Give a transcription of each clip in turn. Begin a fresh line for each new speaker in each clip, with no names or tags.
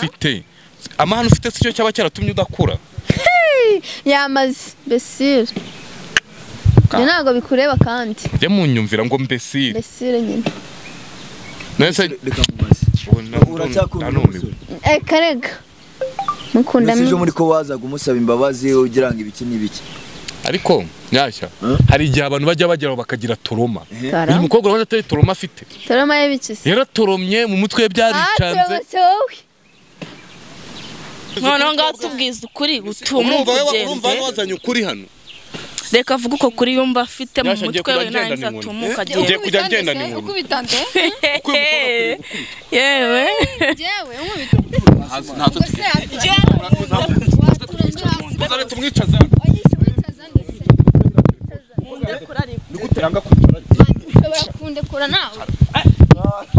ufite amahano ufite cyo cyaba cyaratumye udakura
yamaze besire ntago bikureba kandi
njye munyumvira ngo mbesire
nyine
nese
reka mubaze uracyakunda
karega mukunda
mwe muri ko wazaga umusaba imbabazi ugira ngo ibiki n'ibiki
ariko nyashya hari igihe abantu bajya bageraho bakagira toroma uyu mukobwa waje atari toroma afite
toroma y'ibikisi
yaratoromye mu mutwe byaricanze
none ngatubwiza ukuri gutuma
urumva wazanye ukuri hano
reka vuga uko kuri yumva afite mu mutwe we nanza tumuka agenda
ugiye kujya ngenda ni
uko bitande
yewe
jewe
umubita tumwicaza
kundekura nawe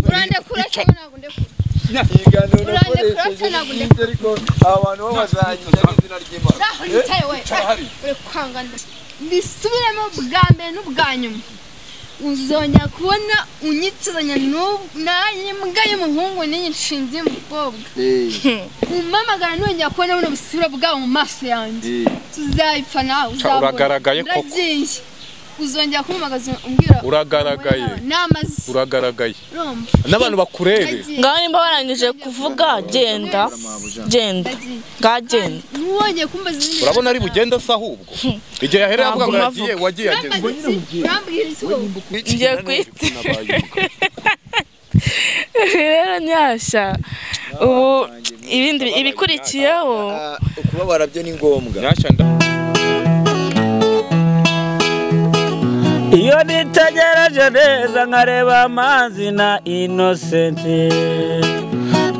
urandekura cyane ntabwo ndekura
ariko abantu babazanye izina ry'Imana
ndisubiremo bwa mbere n'ubwa nyuma uzongera kubona unyicazanya n'imbwa y'umuhungu n'iyi nshinzi y'umukobwa umamagara nongera kubona buno busubira bwawe mu maso yanjye tuzabipfa nawe
uragaragaye koko
uzongera kumumagaza umbwira
uragaragaye
namaze
uragaragaye n'abantu bakurebe
ngaho nimba warangije kuvuga genda ngagenda
nuwongeye kumbaza
urabona ari bugenda se ahubwo igihe yahereye avuga ngo yagiye wagiye ageze
urambwira isi
ngiye kwita rero nyashya ubu ibindi ibikurikiyeho
ukubabara byo ni ngombwa
nyashya
iyo nitegereje neza nkareba amazi na Innocent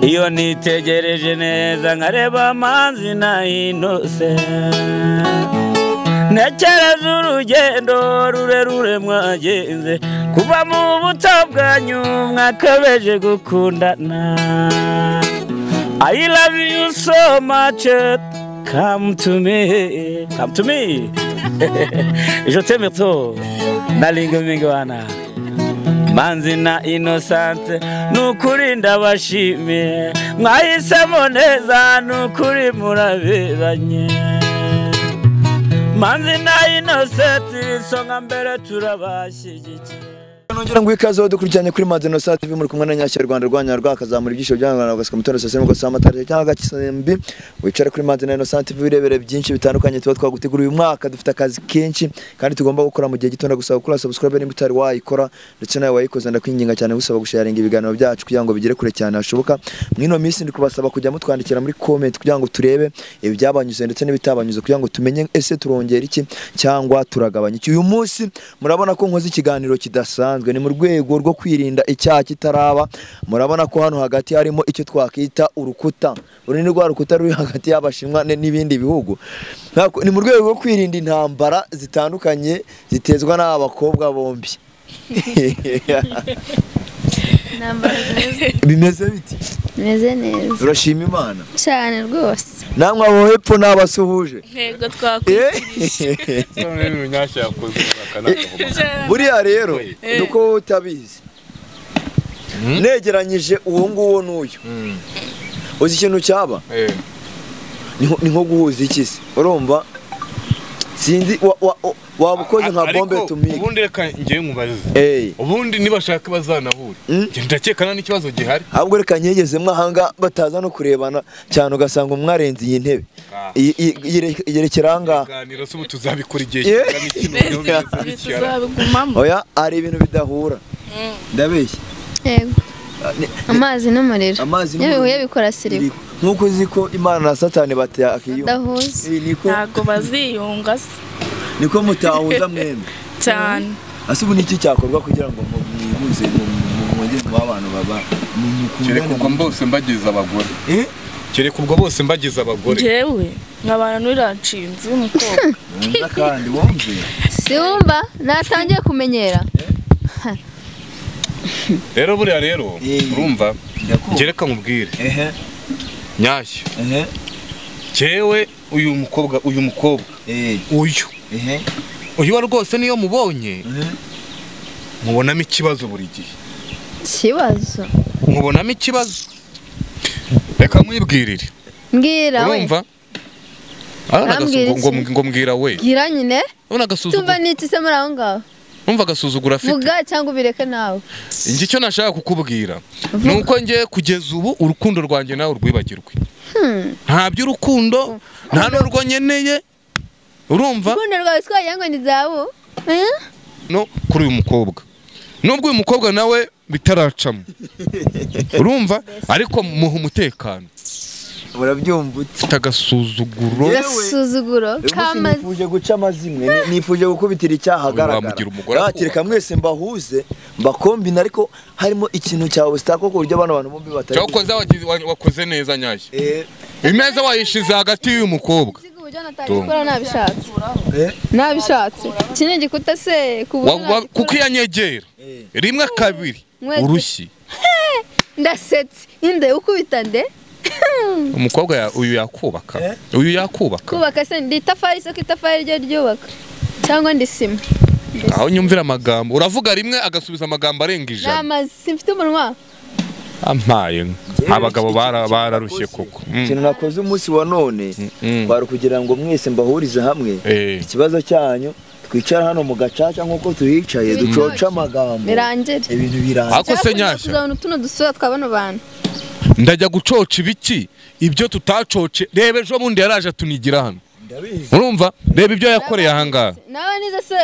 iyo nitegereje neza nkareba amazi na Innocent ntekereza urugendo rurerure mwagenze kuva mu buto bwanyu mwakabeje gukundana I love you so much come to me je t'aime trop nalinga mingi wana Manzi na Innocent nukuri ndabashimiye mwahisemo neza nukuri muraberanye Manzi na Innocent songa mbere turabashyigikiye
nongera ngo ikaze dukurikiranye kuri Manzi Innocent TV muri kumwe na Nyashya Rwanda rwanya rwakazamura ibyisho by'abana bagasika mutoro sase ngo samatare cyangwa gakisembi wicara kuri Manzi Innocent TV birebere byinshi bitandukanye tuba twagutegura uyu mwaka dufite akazi kenshi kandi tugomba gukora mu gihe gito gusaba kuri subscribe nimba utari wayikora ndetse nawe wayikoze ndakwinginga cyane gusaba gusharinga ibiganiro byacu kugira ngo bigere kure cyane hashoboka mwino minsi ndi kubasaba kujya mutwandikira muri comment kugira ngo turebe ibi byabanyuze ndetse n'ibitabanyuze kugira ngo tumenye ese turongera iki cyangwa turagabanya iki uyu munsi murabona ko nkoze ikiganiro kidasanzwe ni mu rwego rwo kwirinda icyaha kitaraba murabona ko hano hagati harimo icyo twakita urukuta urunini rwa rukuta ruri hagati y'abashinwa n'ibindi bihugu ni mu rwego rwo kwirinda intambara zitandukanye zitezwa n'abakobwa bombi bimeze biti
meze neza
urashima Imana
cyane rwose
namwe abo hepfo n'abasuhuje
ntego twakwikirije
Nyashya yakoze
buriya rero nuko utabizi negeranyije uwo nguwo n'uyu uzi ikintu cyaba ni nko guhuza iki se urumva sinzi waba ukoze nka bombe tumike
ubundi reka ngiye nkubaze ubundi nibashaka bazanahura ndakekana n'ikibazo gihari
ahubwo reka nyegeze mwahanga bataza no kurebana cyane ugasanga umwarenze iyi ntebe yerekeranga
ganiro se tuzabikora igihe
tuzabigumamo
oya ari ibintu bidahura ndabeshya
yego amazi n'umuriro yabihuye bikora siriba
nkuko uzi ko Imana na Satani batiyakiyunga
ntago baziyunga se
niko mutahuza mwembe
cyane
asubu niki cyakorwa kugira ngo mwihuze mwongere mu abantu baba
kereka ubwo bose mbagize abagore kereka ubwo bose mbagize abagore
jewe nk'abantu n'iranshinzi y'umukobwa
kandi wumve
siumba natangiye kumenyera
rero buriya rero urumva gereka nkubwire Nyashya cyewe uyu mukobwa uyu rwose niyo mubonye mubonamo ikibazo buri gihe
ikibazo
mubonamo ikibazo reka mwibwirire
mbwira we
urumva ngo mbwira we
gira nyine
ubona agasuzuguro
tumva n'iki se muri aho ngaho
umva agasuzuguro afite
vuga cyangwa ubireke nawe
njye icyo nashaka kukubwira nuko ngiye kugeza ubu urukundo rwanjye nawe urwibagirwe nta by'urukundo nta n'urwo nkeneye urumva
urukundo rwawe twagira ngo ni zabu
no kuri uyu mukobwa nubwo uyu mukobwa nawe bitaracamo urumva ariko muha umutekano
murabyumva
ufite agasuzuguro
kamaze nifuje guca amazimwe nifuje gukubitira icyaha agaragara reka mwese mbahuze mbakombina ariko harimo ikintu cya obstacle ku buryo abantu bombi batari
wakoze neza nyashya imeza wayishize hagati y'uyu mukobwa
nabishatse kino gikuta se
kuko iyanyegera rimwe kabiri urushyi
ndasetse inde ukubita nde
umukobwa uyu yakubaka
kubaka se ndi itafari se ko itafari ryo ryubaka cyangwa ndi sima
aho nyumvira amagambo uravuga rimwe agasubiza amagambo arenga ijana
namazi simfite umunwa
ampaye abagabo bararushye koko
ikintu nakoze umunsi wa none bari kugira ngo mwese mbahurize hamwe ikibazo cyanyu twicara hano mu gacaca nk'uko tuhicaye ducoca amagambo
birangire
ibintu birangiye
ako se nyashya
tuzabona tuno dusura twabano bantu
ndajya gucoca ibiki ibyo tutacoce reba ejo bundi yaraje tunigira hano urumva reba ibyo yakoreye ahangaha
nawe nize se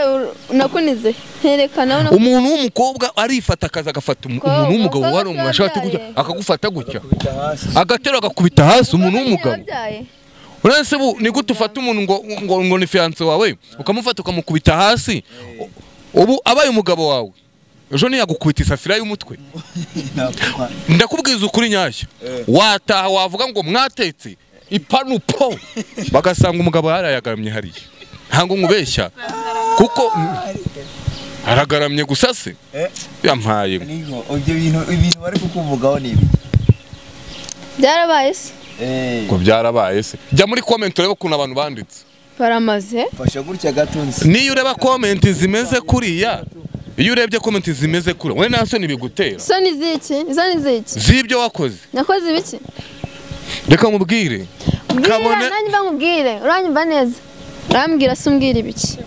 nakunize herekana
umuntu w'umukobwa arifata akaza agafata umuntu w'umugabo wari umuntu ashaka akagufata gutya agatero agakubita hasi umuntu w'umugabo uretse bu ni gute ufata umuntu ngo ni fiance wawe ukamufata ukamukubita hasi ubu abaye umugabo wawe ejo ntiyagukubita isafuriya y'umutwe ndakubwiza ukuri nyashya wataha wavuga ngo mwatetse ipanu po bagasanga umugabo yarayagaramye hariya ntabwo nkubeshya kuko aragaramye gusa se yampaye
ibintu bari kukuvugaho ni ibi
byarabaye se
ngo byarabaye se jya muri comment urebe ukuntu abantu banditse
baramaze
fasha gutya gatunze
niyo ureba comment zimeze kuriya iyo urebye comment zimeze kure we naso nibigutera
so ni ziki
zibyo wakoze
nakoze ibiki
reka mubwire
kabone nanjye bamubwire uranyumva neza urambwira se umbwira ibiki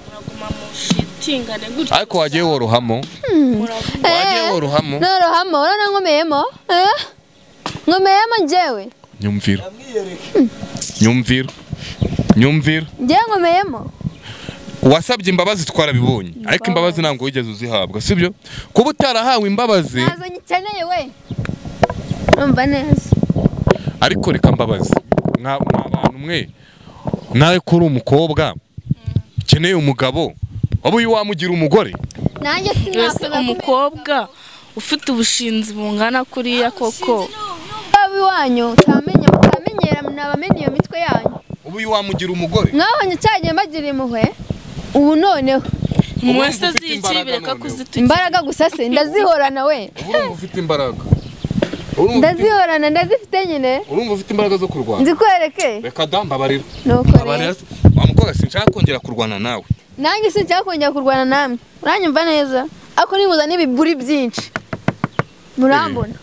ariko wagiye worohamo
norohamo urana nkomeyemo njyewe nyumvira njyewe nkomeyemo
wasabye imbabazi twarabibonye ariko imbabazi ntabwo wigeze uzihabwa sibyo kuba utarahawe imbabazi
nazo nyikeneye we urumva neza
ariko reka mbabazi mw'abantu mwe nawe kuri umukobwa ukeneye umugabo waba uyu wamugira umugore
nanjye sinakora
umukobwa ufite ubushinzi bungana kuriya koko
babi wanyu utamenyera nabamenye iyo mitwe yanyu
ubu uyu wamugira umugore
mwabonye cyagiye mbagiriye impuhwe ubu noneho
mwese ziki bireka kuzitukira
imbaraga gusa se ndazihorana we
urumva ufite imbaraga
ndazihorana ndazifite nyine
urumva ufite imbaraga zo kurwana
nzikwereke
reka dambabarira
nuko
wamukobwa sinshaka kongera kurwana nawe
nanjye sinshaka kongera kurwana namwe uranyumva neza ariko nibuza n'ibiburi byinshi murambona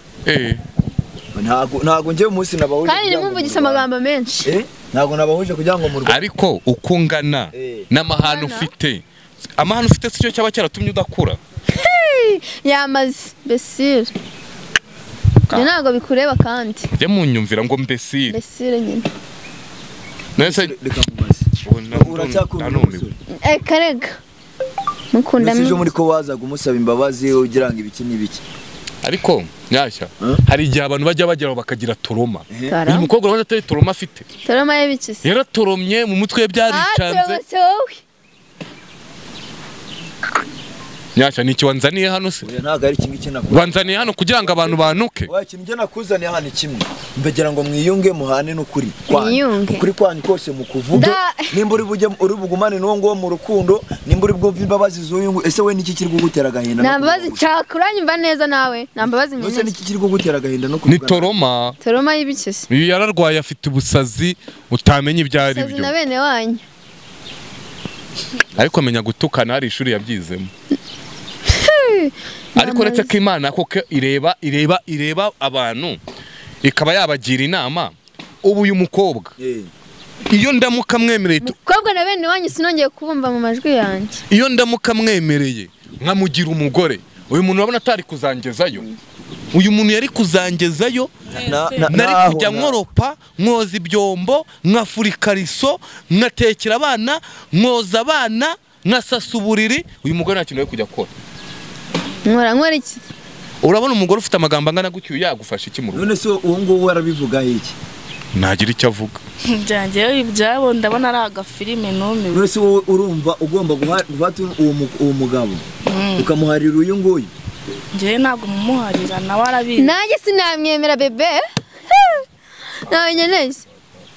ntago njye umunsi nabahuje
kandi nimumvugisha amagambo menshi
ntago nabahuje kugira ngo murwane
ariko ukungana n'amahano ufite amahano ufite sicyo cyaba cyaratumye udakura
yamaze besire ntabwo bikureba kandi
njye munyumvira ngo mbesire
nyine
nese
reka mubaze uracyakunda
karega mukunda
mwe muri ko wazaga umusaba imbabazi ugira ngo ibiki n'ibiki
ariko nyashya hari igihe abantu bajya bageraho bakagira toroma uyu mukobwa urabona atari toroma afite
toroma y'ibiki se
yaratoromye mu mutwe byaricanze nyashya niki wanzaniye hano se
ntago ari kimwe kinakora
wanzaniye hano kugira ngo abantu banuke
ikintu njye nakuzaniye hano kimwe mbegera ngo mwiyunge muhane n'ukuri ukuri kwanyu kose mu kuvuga nimba uri bugumane n'uwo ngo mu rukundo nimba uri bwumva imbabazi z'uyu ese we niki kiri kugutera agahinda
nta mbabazi nshaka uranyumva neza nawe nta mbabazi nyine
ese niki kiri kugutera agahinda no kuvuga
ni toroma
y'ibiki se
uyu yararwaye afite ubusazi utamenya ibyo ari byo
na bene wanyu
ariko menya gutukana hari ishuri yabyizemo ariko uretse ko Imana koko ireba abantu ikaba yabagira inama ubu uyu mukobwa iyo ndamuka mwemereye
mukobwa na bene wanyu sinongeye kubumva mu majwi yanjye
iyo ndamuka mwemereye nkamugira umugore uyu muntu urabona atari kuzangezayo uyu muntu yari kuzangezayo nari kujya nkoropa mwoza ibyombo nkafura ikariso nkatekera abana mwoza abana nkasasa uburiri uyu mugore nta kintu yo kujya akora
nkora iki
urabona umugore ufite amagambo angana gutyo yagufasha iki mu rugo
none se uwo nguwo warabivuga iki
ntagira icyo avuga
byanjye ibyabo ndabona ari agafilime numiwe
none se wowe urumva ugomba gufata uwo mugabo ukamuharira uyu nguyu
njyewe ntabwo mumuharira nawe arabizi
nanjye sinamwemera bebe nawe nyeneye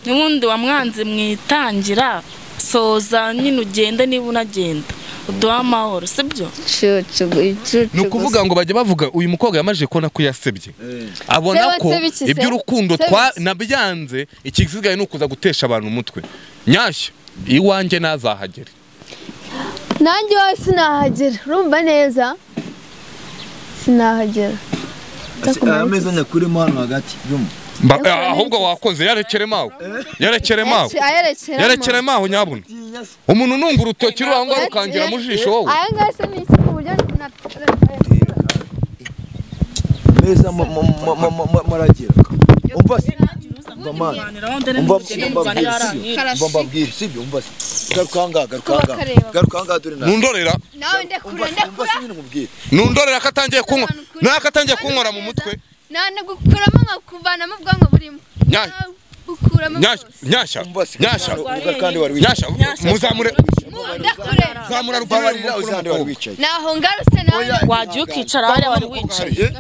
n'ubundi wamwanze mwitangira soza nyine ugende niba unagenda uduha amahoro sibyo
ni ukuvuga ngo bajya bavuga uyu mukobwa yamaze kubona ko yasebye abona ko iby'urukundo nabyanze ikisigaye ni ukuza gutesha abantu umutwe nyashya iwanjye ntazahagere
nanjye wowe sinahagera urumva neza sinahagera
ameza nyakurimo hano hagati
ahubwo wakoze yarekeremaho yarekeremaho nyabuna umuntu nunga urutoki ruhango rukangira mu jisho wowe
aya ngaya se ni iki ku buryo
ameza maragira umva se mbabwira sibyo umva se garukanga dore
nundorera
nawe ndekura
nundorera akatangiye kunywa nakatangiye kunkora mu mutwe
nane gukuramo nkakuvanamo ubwonko burimo
nyashya muzamure zamura
rubarira uzande wari wicaye
naho ngarutse nawe
wagiye ukicara hariya wari wicaye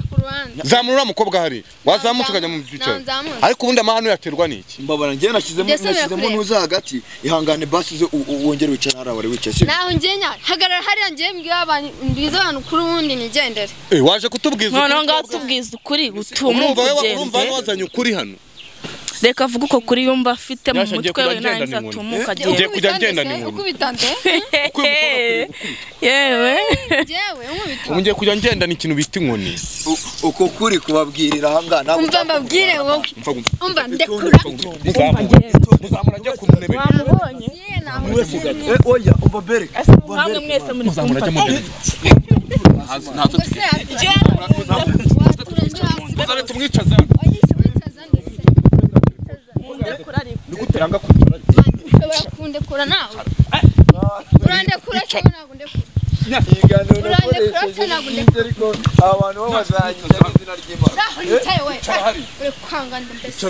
zamura mukobwa hari wazamuka ukajya mu byicaro ariko ubundi amahano yaterwa n'iki
mbabara ngiye nashyizemo ntuza hagati ihangane basi uze wongere wicara hariya wari wicaye
naho ngiye nyara hagarara hariya ngiye mbwira abantu mbiza abantu kuri ubundi nigendere
waje kutubwiza
noneho ngaho tubwiza ukuri utuma
urumva wazanye ukuri hano
reka avuga uko kuri yumva afite mu mutwe we nahise atuma ukagenda
ugiye kujya ngenda ni
ukubitante
yewe
ubu ngiye kujya ngenda ni ikintu bita inkoni
uko kuri kubabwirira aha ngaha
umva mbabwire wowe umva ndekura
muzamura njya ku ntebe
wamubonye
oya umva bere
hamwe mwese muri
muzamura njya mu ntebe ntazo tumwicaza
urandekura nawe urandekura cyangwa ntabwo ndekura
ariko abantu babazanyije n'izina ry'Imana
naho nitaye we uri kwanganda mbese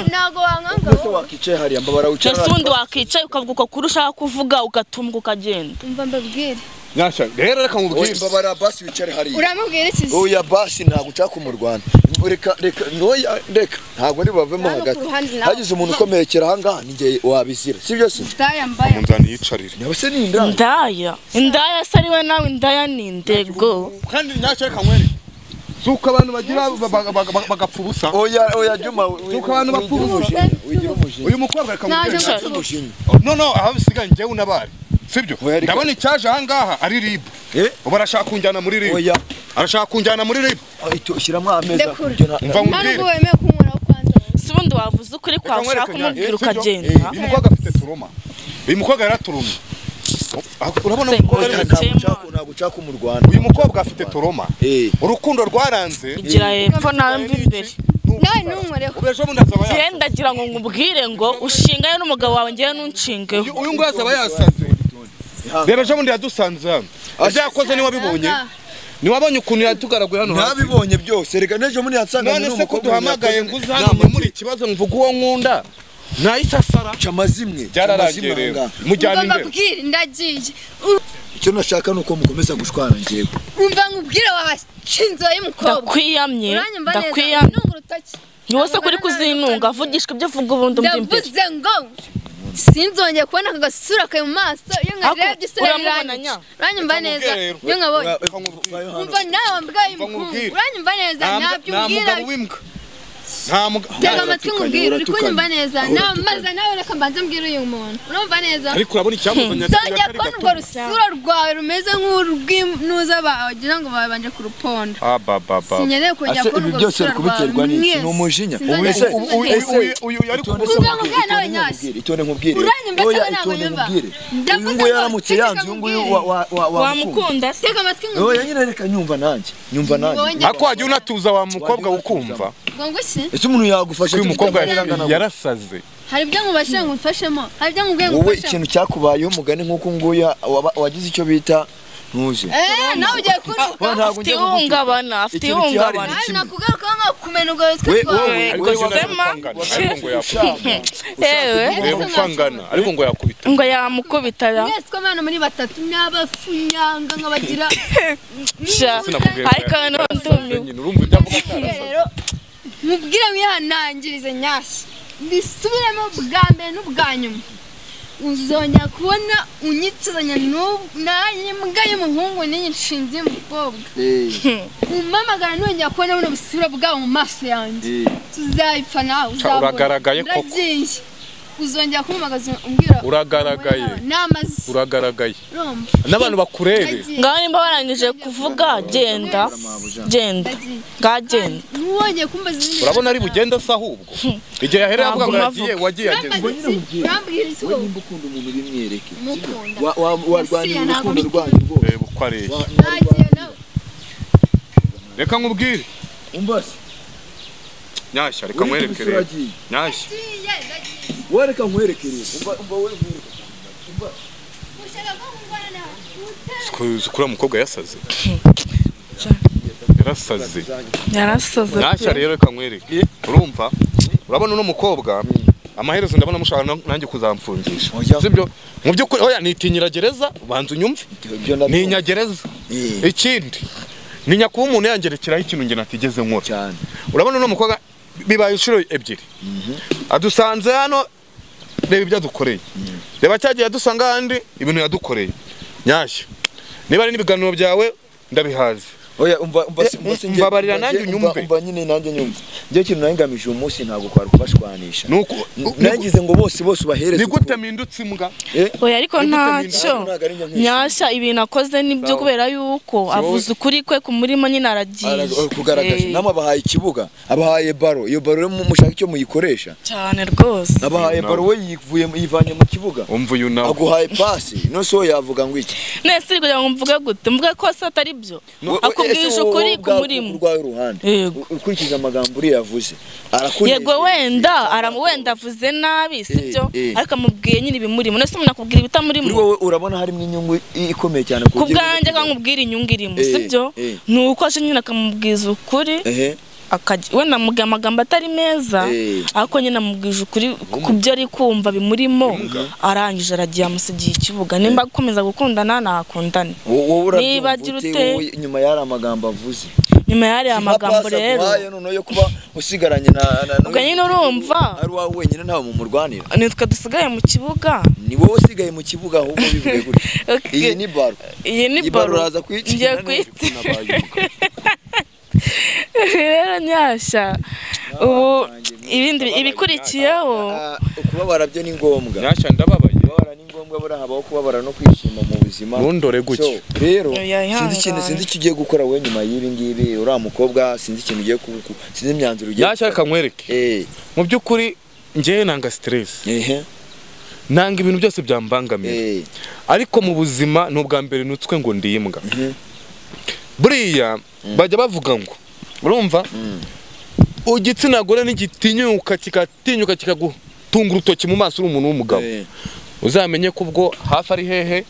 ntago wankanga
wowe wakicaye hariya mbabara wicara
undi wakicaye ukavuga uko kuri ushaka kuvuga ugatumba ukagenda
umva mbabwire
nyashya rero reka mubwire
mbabara basi wicare hariya
uramubwira iki
oya basi ntabwo ushaka kumurwana reka reka ntabwo ari bavemo hagati hagize umuntu ukomerekera aha ngaha ninjye wabizira sibyo se
umunzani yicarire
nawe se ni
indaya se ari we nawe indaya ni indego
kandi nyashya reka mwere suko abantu bagira bagapfa ubusa
oya Juma
suko abantu bapfa ubusa uyu mukobwa reka mubwire no aho bisigaye njyewe unabari sibyo ndabona icyaje aha ngaha ari rib ubu arashaka kunjyana muri rib arashaka kunjyana muri rib
ushyiramo ameza
mva mubwire
si ubundi wavuze ukuri kwa ushaka kumubwira ukagenda
uyu mukobwa afite turuma uyu mukobwa yaraturumye urabona umukobwa ari
ntabwo ushaka umurwana
uyu mukobwa afite turuma urukundo rwaranze
igira hepfo nawe mva imbere
nawe ntunkoreho
ubejo bundi azaba
yasaze ndagira ngo nkubwire ngo ushingayo n'umugabo wawe ngewe ntunshingeho
uyu nguyu azaba yasaze reba ejo bundi yadusanze hano ibyo yakoze niwabibonye niwabonye ukuntu yatugaraguye hano
nabibonye byose reka n'ejo muri yansanga
none se ko duhamagaye ngo uze hano nyamuri ikibazo mvuga uwo nkunda nayisasara
camazimwe
byararangiye rero mujyana imbere
mbabwire ndagiye
icyo nashaka nuko mukomeza gushwana ngiye
umva nkubwire wabashinzoye y'umukobwa
ndakwiyamye yose kuri kuzinunga avugishwa ibyo avuga ubundi umva imbere
ndavuze ngo sinzongeye kubona aka gasura kawe mu maso iyo nkarebye isura rirangiye uranyumva neza iyo nkabonye umva nawe wambwaye umukungu uranyumva neza nabyo umbwira tega amatwi nkubwira uri kunyumva neza namaze nawe reka mbanze mbwira uyu muntu urumva neza
ariko urabona icyamuzanye
sonye ko urwo rusura rwawe rumeze nk'urw'imnuza bagira ngo babanje ku rupondo sinyeneye kujya kuri urwo rusura rwawe
ni umujinya
uyu yari
itonde nkubwire oya itonde nkubwire uyu nguyu yaramutse yanze uyu nguyu
wamukunda
tega amatwi nkubwire
oya nyine reka nyumva nanjye
ako wajya unatuza wa mukobwa ukumva
ese umuntu yagufasha
uyu mukobwa yarasaze
hari ibyo ngubashira ngufashemo hari ibyo ngubwiye
wowe ikintu cyakubayeho umugani nk'uko nguya wagize icyo bita ntuje
nawe ugiye kuri
afite ihungabana
nakugaruka nka kumena ubwo
ariko ngo yakubita
ngo yamukubita
mwese ko abana muri batatu n'abafunyanga nkabagira
ariko
rero mubwire mwihanangirize nyashya mbisubiremo bwa mbere n'ubwa nyuma uzongera kubona unyicazanya n'imbwa y'umuhungu n'iyi nshinzi y'umukobwa umamagara nongera kubona buno busura bwawe mu maso yanjye tuzayipfa nawe
uragaragaye koko
uzongera kumumagaza umbwira
uragaragaye n'abantu bakurebe
ngaho nimba barangije kuvuga genda ngagenda
nuwongeye kumbaza
urabona ari bugenda se ahubwo igihe yahereye avuga ngo yagiye wagiye ageze
urambwira isi wowe
nimba ukunda umuntu bimwereke
warwaniye
urukundo rwanyu rwose
reba uko areshya reka nkubwire
umbase
nyashya reka nkwerekere nyashya
wareka nkwerekere umva we umva
kuri mukobwa yasaze yarasaze nyashya rero reka nkwereke urumva urabona uno mukobwa amaherezo ndabona mushaka nanjye kuzamfungisha sibyo mu byukuri oya nitinyira gereza ubanza unyumve ninya gereza ikindi ninya kuba umuntu yangerekeraho ikintu nge natigeze nkora
cyane
urabona uno mukobwa bibaye inshuro ebyiri adusanze hano reba ibyo adukoreye reba cyagiye adusanga ahandi ibintu yadukoreye nyashya niba ari n'ibiganiro byawe ndabihaze
oya
mbabarira nanjye unyumve
umva nyine nanjye nyumve njye kintu nangamije uyu munsi ntago kwari kubashwanisha nagize ngo bose ubahereze
ni gute mindutse imbwa
oya ariko ntacyo nyashya ibintu akoze nibyo kubera yuko avuze ukuri kwe ku murimo nyine aragiye
kugaragaje namwe abahaye ikibuga abahaye baro iyo baro rero mushaka icyo muyikoresha
cyane rwose
abahaye baro we yivanye mu kibuga
umva uyu nawe
aguhaye pasi no so yavuga ngo iki
nese iri kugira ngo mvuge gute mvuge ko se atari byo akubwije ukuri ku murimo
urwaye uruhande ukurikije amagambo uri yavuze arakuriye
yego wenda avuze nabi sibyo ariko amubwiye nyine ibimurimo nese umuntu akubwira ibitamurimo
kuri wowe urabona harimo inyungu ikomeye cyane
ku bwanjye akambwira inyungu irimo sibyo nuko aje nyine akamubwiza ukuri wenda mubwira amagambo atari meza ariko nyine amubwije ukuri ku byo ari kumva bimurimo arangije aragiye amusigiye ikibuga nimba akomeza gukundana nakundane niba agira ute
nyuma yari amagambo avuze
nyuma yari amagambo rero
none yo kuba usigaranye
ubwo nyine urumva
ari wawe wenyine ntawe mu murwanira
nitwe dusigaye mu kibuga
ni wowe usigaye mu kibuga ahubwo bivuge gutya iyi ni baro uraza kuyikina
rero nyashya ubu ibikurikiyeho
kubabara byo ni ngombwa
nyashya ndababaye
kubabara ni ngombwa bura habaho kubabara no kwishima mu buzima
nundore gutya
rero sinzi icyo ugiye gukora we nyuma y'ibi ngibi uriya mukobwa sinzi ikintu ugiye sinzi imyanzuro ugiye
nyashya reka nkwereke mu by'ukuri njyewe nanga stress nanga ibintu byose byambangamira ariko mu buzima ni ubwa mbere nutswe ngo ndi imbwa buriya bajya bavuga ngo urumva igitsina gore n'igitinyuka kikagutunga urutoki mu maso uri umuntu w'umugabo uzamenye ko ubwo hafi ari hehe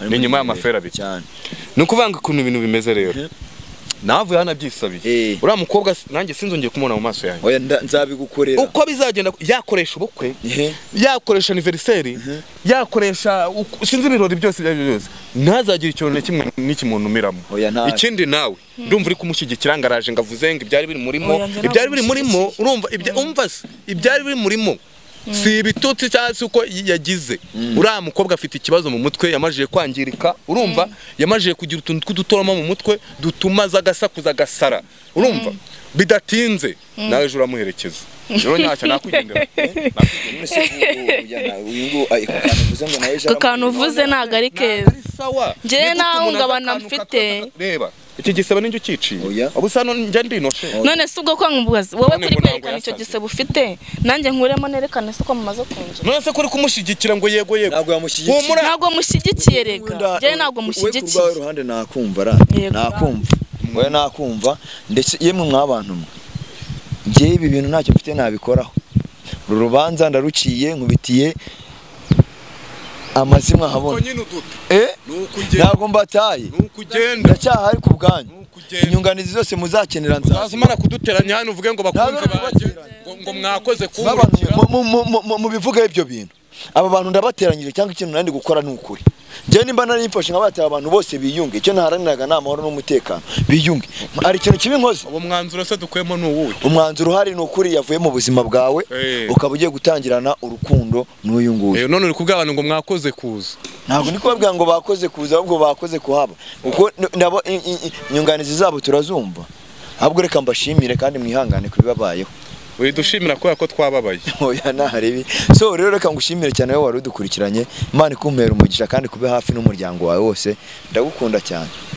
ni nyuma y'amafera abiri cyane ni ukuvanga ukuntu ibintu bimeze rero navuye hano abyisabiye uriya mukobwa nanjye sinzongeye kumubona mu maso yanjye
oya nzabigukorera
uko bizagenda yakoresha ubukwe yakoresha anniversaire yakoresha sinzi ibirori byose byose ntazagira ikintu na kimwe n'ikimuntu umiramo ikindi nawe ndumva uri kumushyigikira ngaraje ngavuze ngo ibyari biri murimo urumva ibyari biri murimo si ibitutsi cyangwa se uko yagize uriya mukobwa afite ikibazo mu mutwe yamajije kwangirika urumva yamajije kugira utuntu tw'udutoroma mu mutwe dutuma zagasakuza gasara urumva bidatinze nawe ejo uramuherekeza rero ntacyo nakugendera
akantu uvuze ntabwo ari keza njyewe nta hungabana mfite
reba iki gisebe n'icyo ukiciye ubusa njya ndinoshe
none si ubwo kwangubaza wowe kuri kwerekana icyo gisebe ufite nanjye nkuremo nerekane se ko mumaze kunja
none se kuri kumushyigikira ngo yego
ntabwo mushyigikiye rega njyewe ntabwo mushyigikiye
ku ruhande nakumva oya nakumva ndetse yemwe mwabantu mwe njyewe ibi bintu ntacyo mfite nabikoraho uru rubanza ndaruciye nkubitiye amazimwe habona ntabwo mbataye ndacyahari ku bwanyu inyunganizi zose muzakenera
nzazimana kuduteranya hano uvuge ngo bakunze banjye ngo mwakoze kuburikira
mu bivuga ibyo bintu aba bantu ndabateranyije cyangwa ikintu nandi gukora n'ukuri njye nimba nari mfashe nkabatera abantu bose biyunge icyo naharaniraga ni amahoro n'umutekano biyunge ari ikintu kibi nkoze
uwo mwanzuro se dukuyemo n'uwuhe
umwanzuro uhari ni ukuri yavuye mu buzima bwawe ukaba ugiye gutangirana urukundo n'uyu nguyu
none uri kubwira abantu ngo mwakoze kuza
ntabwo ni kubabwira ngo bakoze kuza ahubwo bakoze kuhaba uko inyunganizi zabo turazumva ahubwo reka mbashimire kandi mwihangane kubibabayeho
dushimira kubera ko twababaye
oya naharebi so rero reka ngushimire cyane wowe wari udukurikiranye Imana ikumpera umugisha kandi kube hafi n'umuryango wawe wose ndagukunda cyane.